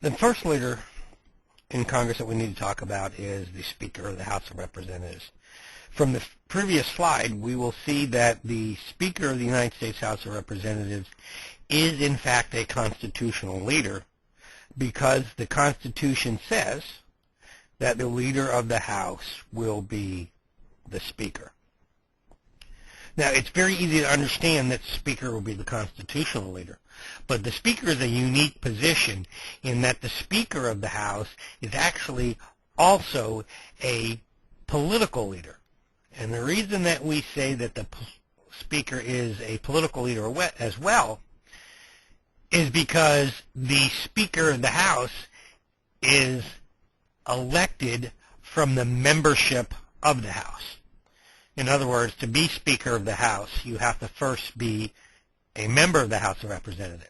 The first leader in Congress that we need to talk about is the Speaker of the House of Representatives. From the previous slide, we will see that the Speaker of the United States House of Representatives is in fact a constitutional leader because the Constitution says that the leader of the House will be the Speaker. Now, it's very easy to understand that the Speaker will be the constitutional leader, but the Speaker is a unique position in that the Speaker of the House is actually also a political leader. And the reason that we say that the Speaker is a political leader as well is because the Speaker of the House is elected from the membership of the House. In other words, to be Speaker of the House, you have to first be a member of the House of Representatives.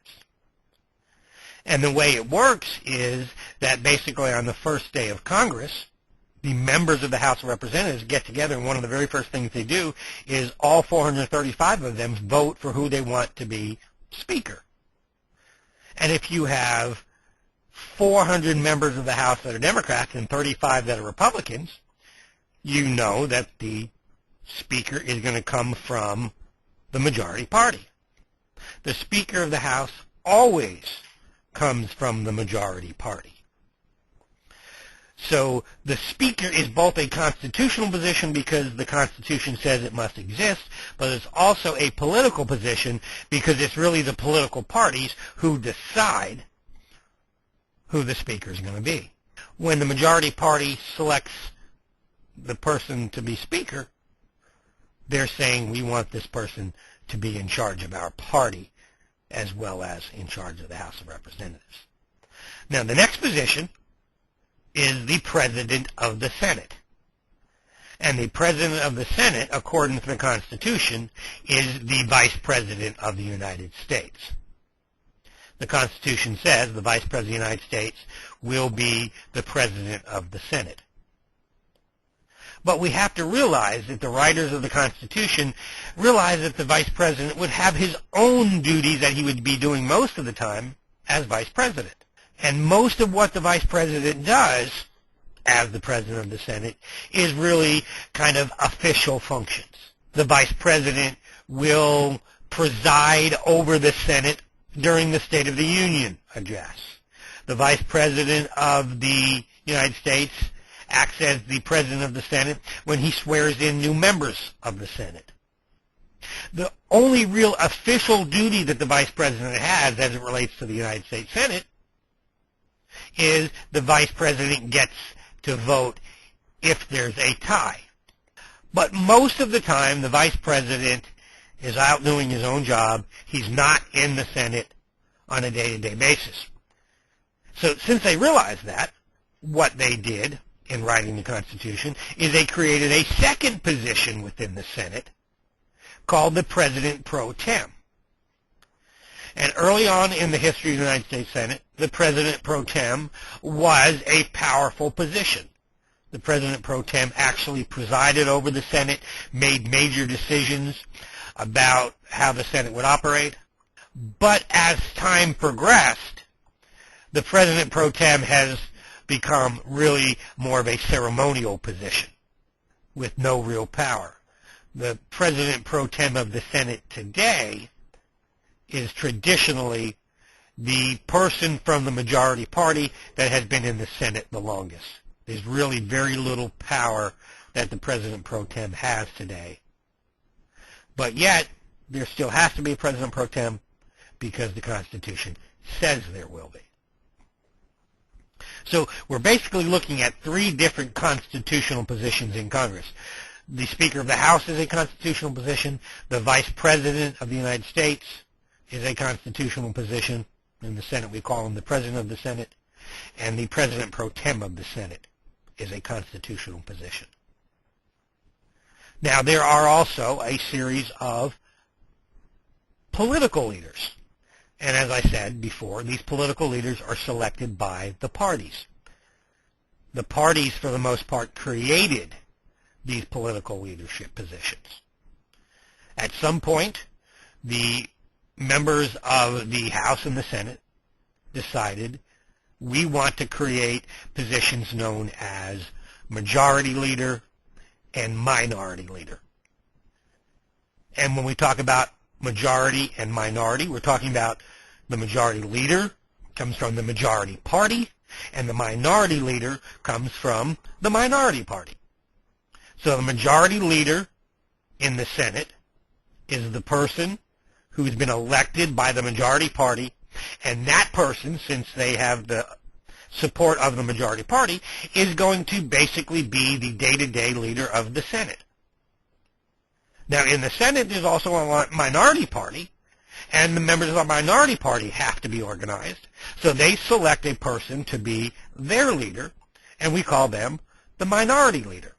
And the way it works is that basically on the first day of Congress, the members of the House of Representatives get together, and one of the very first things they do is all 435 of them vote for who they want to be Speaker. And if you have 400 members of the House that are Democrats and 35 that are Republicans, you know that the Speaker is going to come from the majority party. The Speaker of the House always comes from the majority party. So the Speaker is both a constitutional position because the Constitution says it must exist, but it's also a political position because it's really the political parties who decide who the Speaker is going to be. When the majority party selects the person to be Speaker, they're saying we want this person to be in charge of our party as well as in charge of the House of Representatives. Now, the next position is the President of the Senate. And the President of the Senate, according to the Constitution, is the Vice President of the United States. The Constitution says the Vice President of the United States will be the President of the Senate. But we have to realize that the writers of the Constitution realize that the Vice President would have his own duties that he would be doing most of the time as Vice President. And most of what the Vice President does as the President of the Senate is really kind of official functions. The Vice President will preside over the Senate during the State of the Union address. The Vice President of the United States acts as the President of the Senate when he swears in new members of the Senate. The only real official duty that the Vice President has as it relates to the United States Senate is the Vice President gets to vote if there's a tie. But most of the time, the Vice President is out doing his own job. He's not in the Senate on a day-to-day basis. So since they realized that, what they did in writing the Constitution is they created a second position within the Senate called the President Pro Tem. And early on in the history of the United States Senate, the President Pro Tem was a powerful position. The President Pro Tem actually presided over the Senate, made major decisions about how the Senate would operate. But as time progressed, the President Pro Tem has become really more of a ceremonial position with no real power. The President Pro Tem of the Senate today is traditionally the person from the majority party that has been in the Senate the longest. There's really very little power that the President Pro Tem has today. But yet, there still has to be a President Pro Tem because the Constitution says there will be. So we're basically looking at three different constitutional positions in Congress. The Speaker of the House is a constitutional position. The Vice President of the United States is a constitutional position. In the Senate, we call him the President of the Senate. And the President Pro Tem of the Senate is a constitutional position. Now, there are also a series of political leaders. And as I said before, these political leaders are selected by the parties. The parties, for the most part, created these political leadership positions. At some point, the members of the House and the Senate decided we want to create positions known as majority leader and minority leader. And when we talk about majority and minority, we're talking about the majority leader comes from the majority party, and the minority leader comes from the minority party. So the majority leader in the Senate is the person who's been elected by the majority party, and that person, since they have the support of the majority party, is going to basically be the day-to-day leader of the Senate. Now, in the Senate, there's also a minority party, and the members of the minority party have to be organized. So they select a person to be their leader, and we call them the minority leader.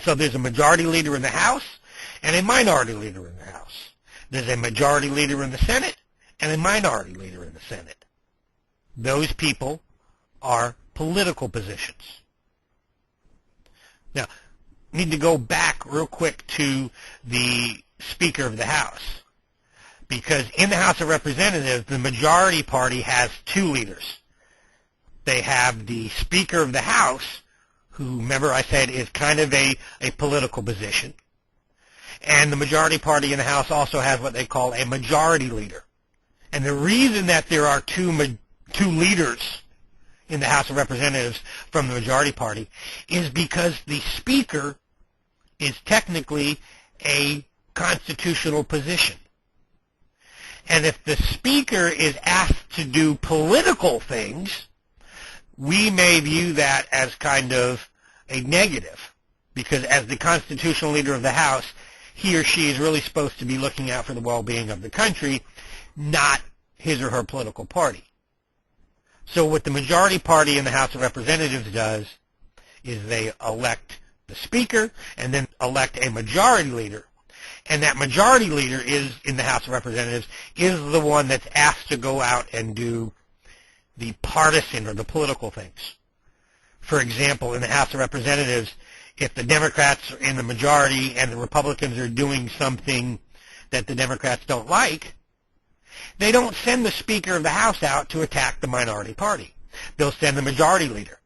So there's a majority leader in the House and a minority leader in the House. There's a majority leader in the Senate and a minority leader in the Senate. Those people are political positions. Now, I need to go back real quick to the Speaker of the House, because in the House of Representatives, the majority party has two leaders. They have the Speaker of the House, who, remember I said, is kind of a political position. And the majority party in the House also has what they call a majority leader. And the reason that there are two leaders in the House of Representatives from the majority party is because the Speaker is technically a constitutional position. And if the Speaker is asked to do political things, we may view that as kind of a negative, because as the constitutional leader of the House, he or she is really supposed to be looking out for the well-being of the country, not his or her political party. So what the majority party in the House of Representatives does is they elect the Speaker and then elect a majority leader. And that majority leader is, in the House of Representatives, is the one that's asked to go out and do the partisan or the political things. For example, in the House of Representatives, if the Democrats are in the majority and the Republicans are doing something that the Democrats don't like, they don't send the Speaker of the House out to attack the minority party. They'll send the majority leader,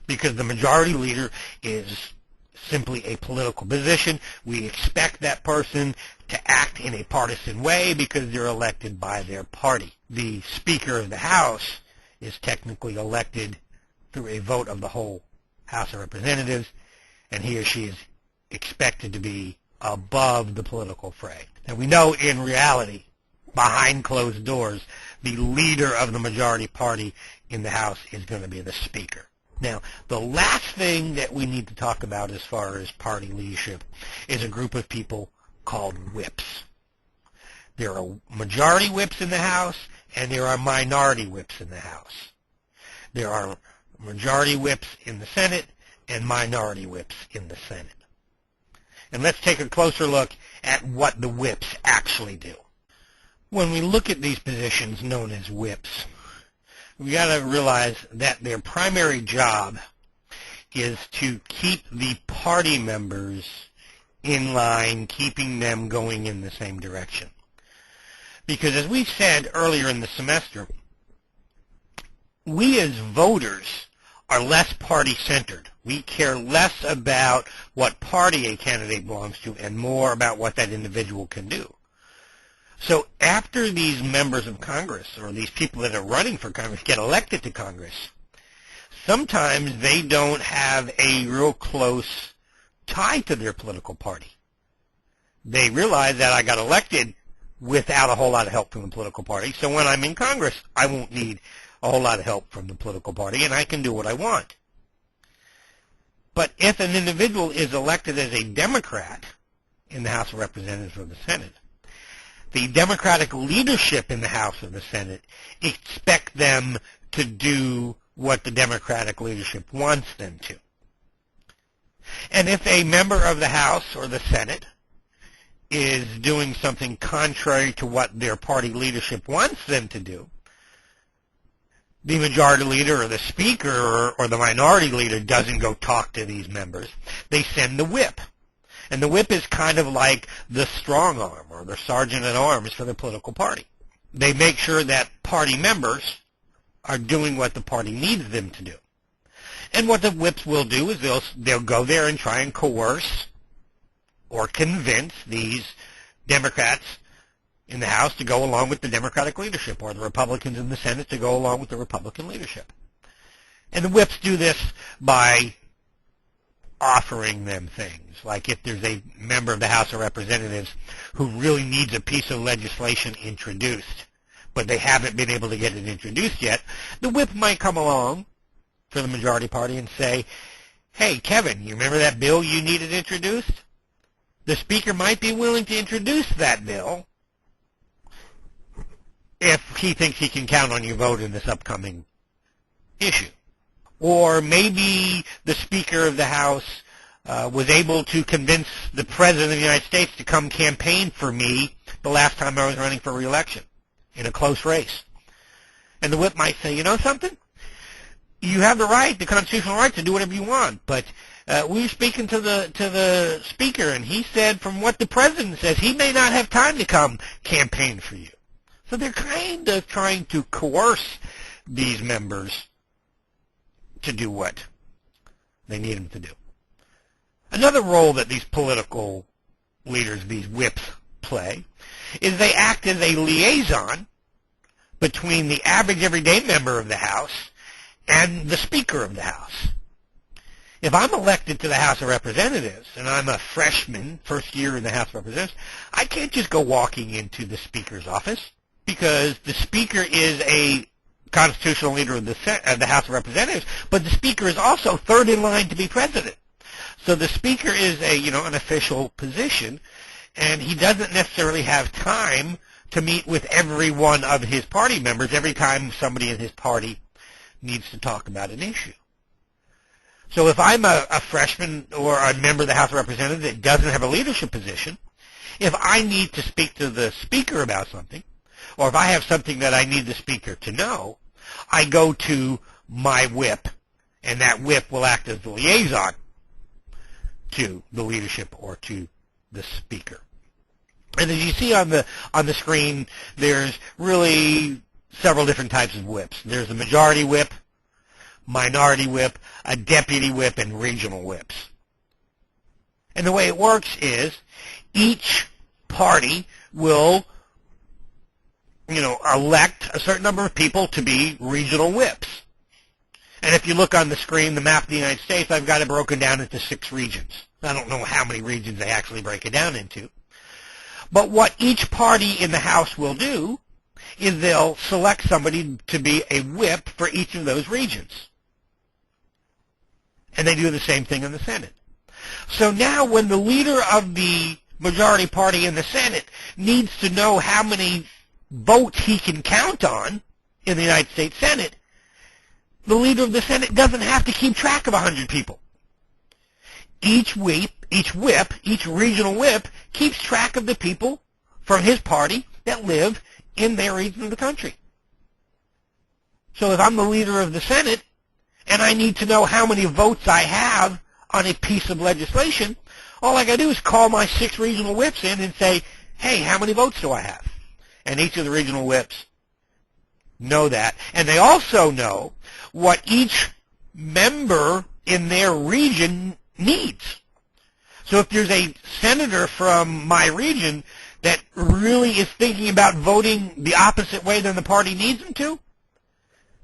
because the majority leader is simply a political position. We expect that person to act in a partisan way because they're elected by their party. The Speaker of the House is technically elected through a vote of the whole House of Representatives, and he or she is expected to be above the political fray. And we know in reality, behind closed doors, the leader of the majority party in the House is going to be the Speaker. Now, the last thing that we need to talk about as far as party leadership is a group of people called whips. There are majority whips in the House, and there are minority whips in the House. There are majority whips in the Senate and minority whips in the Senate. And let's take a closer look at what the whips actually do. When we look at these positions known as whips, we got to realize that their primary job is to keep the party members in line, keeping them going in the same direction. Because as we said earlier in the semester, we as voters are less party-centered. We care less about what party a candidate belongs to and more about what that individual can do. So after these members of Congress, or these people that are running for Congress, get elected to Congress, sometimes they don't have a real close tie to their political party. They realize that I got elected without a whole lot of help from the political party, so when I'm in Congress, I won't need a whole lot of help from the political party, and I can do what I want. But if an individual is elected as a Democrat in the House of Representatives or the Senate, the Democratic leadership in the House or the Senate expect them to do what the Democratic leadership wants them to. And if a member of the House or the Senate is doing something contrary to what their party leadership wants them to do, the majority leader or the Speaker or the minority leader doesn't go talk to these members. They send the whip. And the whip is kind of like the strong arm or the sergeant at arms for the political party. They make sure that party members are doing what the party needs them to do. And what the whips will do is they'll go there and try and coerce or convince these Democrats in the House to go along with the Democratic leadership, or the Republicans in the Senate to go along with the Republican leadership. And the whips do this by offering them things. Like if there's a member of the House of Representatives who really needs a piece of legislation introduced, but they haven't been able to get it introduced yet, the whip might come along for the majority party and say, hey, Kevin, you remember that bill you needed introduced? The Speaker might be willing to introduce that bill if he thinks he can count on your vote in this upcoming issue. Or maybe the Speaker of the House was able to convince the President of the United States to come campaign for me the last time I was running for re-election in a close race. And the whip might say, you know something? You have the right, the constitutional right, to do whatever you want, but we were speaking to the Speaker, and he said, from what the President says, he may not have time to come campaign for you. So they're kind of trying to coerce these members to do what they need them to do. Another role that these political leaders, these whips, play is they act as a liaison between the average everyday member of the House and the Speaker of the House. If I'm elected to the House of Representatives and I'm a freshman, first year in the House of Representatives, I can't just go walking into the Speaker's office because the Speaker is a constitutional leader of the House of Representatives, but the Speaker is also third in line to be president. So the Speaker is an official position, and he doesn't necessarily have time to meet with every one of his party members every time somebody in his party needs to talk about an issue. So if I'm a freshman or a member of the House of Representatives that doesn't have a leadership position, if I need to speak to the Speaker about something, or if I have something that I need the Speaker to know, I go to my whip, and that whip will act as the liaison to the leadership or to the Speaker. And as you see on the screen, there's really several different types of whips. There's a majority whip, minority whip, a deputy whip, and regional whips. And the way it works is each party will elect a certain number of people to be regional whips. And if you look on the screen, the map of the United States, I've got it broken down into 6 regions. I don't know how many regions they actually break it down into. But what each party in the House will do is they'll select somebody to be a whip for each of those regions. And they do the same thing in the Senate. So now when the leader of the majority party in the Senate needs to know how many votes he can count on in the United States Senate, the leader of the Senate doesn't have to keep track of 100 people. Each whip, each regional whip keeps track of the people from his party that live in their region of the country. So if I'm the leader of the Senate and I need to know how many votes I have on a piece of legislation, all I got to do is call my 6 regional whips in and say, hey, how many votes do I have? And each of the regional whips know that. And they also know what each member in their region needs. So if there's a senator from my region that really is thinking about voting the opposite way than the party needs him to,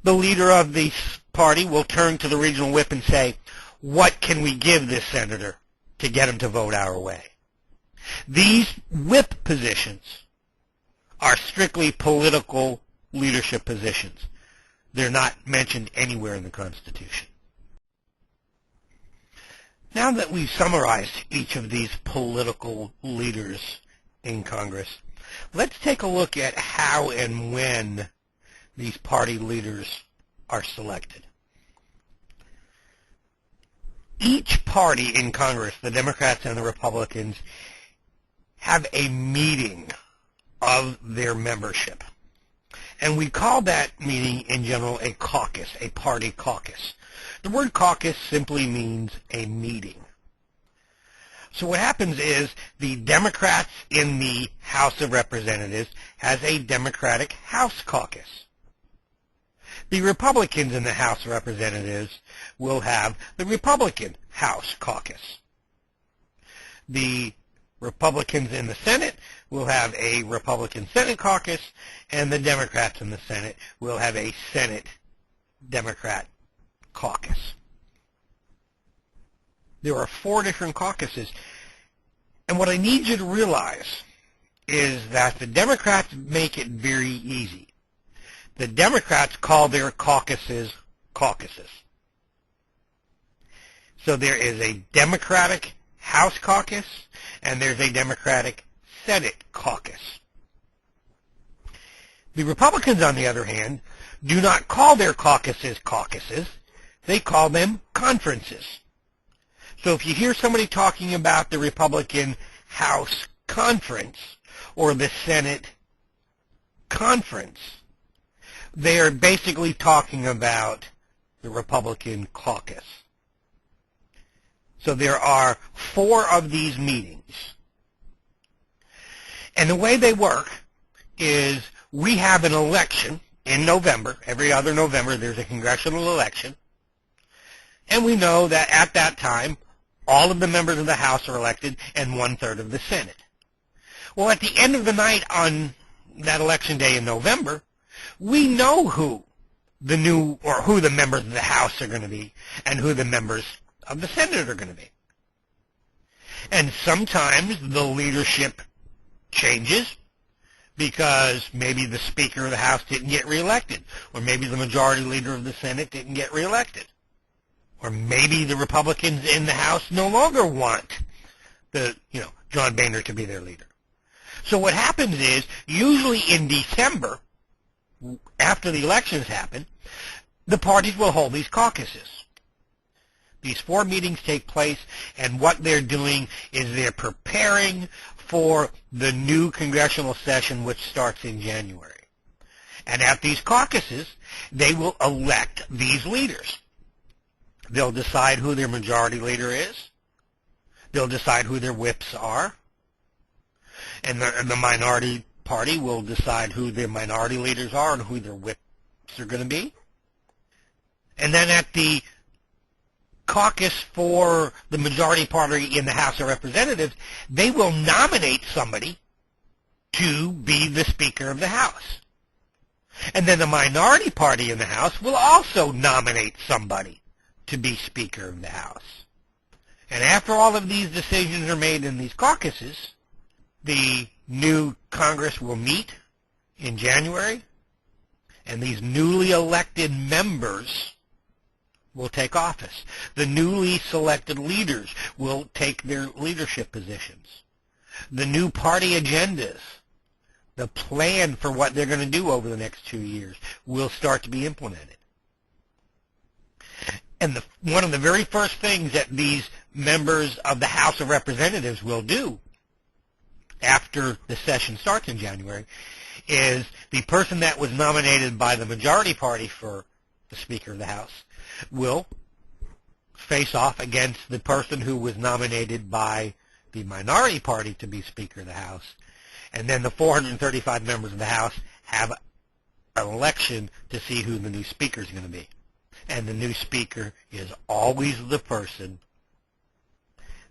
the leader of the party will turn to the regional whip and say, what can we give this senator to get him to vote our way? These whip positions are strictly political leadership positions. They're not mentioned anywhere in the Constitution. Now that we've summarized each of these political leaders in Congress, let's take a look at how and when these party leaders are selected. Each party in Congress, the Democrats and the Republicans, have a meeting of their membership. And we call that meeting in general a caucus, a party caucus. The word caucus simply means a meeting. So what happens is the Democrats in the House of Representatives has a Democratic House caucus. The Republicans in the House of Representatives will have the Republican House Caucus. The Republicans in the Senate will have a Republican Senate Caucus, and the Democrats in the Senate will have a Senate Democrat Caucus. There are 4 different caucuses, and what I need you to realize is that the Democrats make it very easy. The Democrats call their caucuses caucuses. So there is a Democratic House Caucus, and there's a Democratic Senate Caucus. The Republicans, on the other hand, do not call their caucuses caucuses. They call them conferences. So if you hear somebody talking about the Republican House Conference or the Senate Conference, they are basically talking about the Republican caucus. So there are 4 of these meetings. And the way they work is we have an election in November. Every other November there's a congressional election. And we know that at that time, all of the members of the House are elected and 1/3 of the Senate. Well, at the end of the night on that election day in November, we know who the members of the House are going to be and who the members of the Senate are going to be. And sometimes the leadership changes because maybe the Speaker of the House didn't get reelected, or maybe the Majority Leader of the Senate didn't get reelected, or maybe the Republicans in the House no longer want John Boehner to be their leader. So what happens is, usually in December, after the elections happen, the parties will hold these caucuses. These 4 meetings take place, and what they're doing is they're preparing for the new congressional session, which starts in January. And at these caucuses, they will elect these leaders. They'll decide who their majority leader is. They'll decide who their whips are. And the minority party will decide who their minority leaders are and who their whips are going to be. And then at the caucus for the majority party in the House of Representatives, they will nominate somebody to be the Speaker of the House. And then the minority party in the House will also nominate somebody to be Speaker of the House. And after all of these decisions are made in these caucuses, the new Congress will meet in January, and these newly elected members will take office. The newly selected leaders will take their leadership positions. The new party agendas, the plan for what they're going to do over the next 2 years, will start to be implemented. And one of the very first things that these members of the House of Representatives will do after the session starts in January is the person that was nominated by the majority party for the Speaker of the House will face off against the person who was nominated by the minority party to be Speaker of the House. And then the 435 members of the House have an election to see who the new Speaker is going to be. And the new Speaker is always the person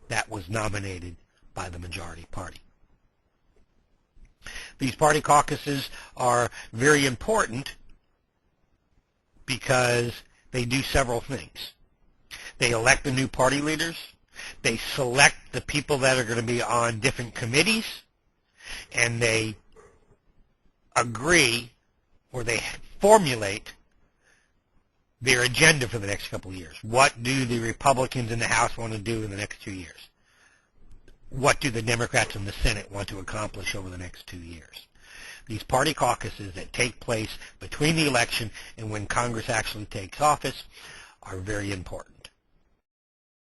that was nominated by the majority party. These party caucuses are very important because they do several things. They elect the new party leaders. They select the people that are going to be on different committees. And they agree, or they formulate their agenda for the next couple of years. What do the Republicans in the House want to do in the next 2 years? What do the Democrats in the Senate want to accomplish over the next 2 years? These party caucuses that take place between the election and when Congress actually takes office are very important.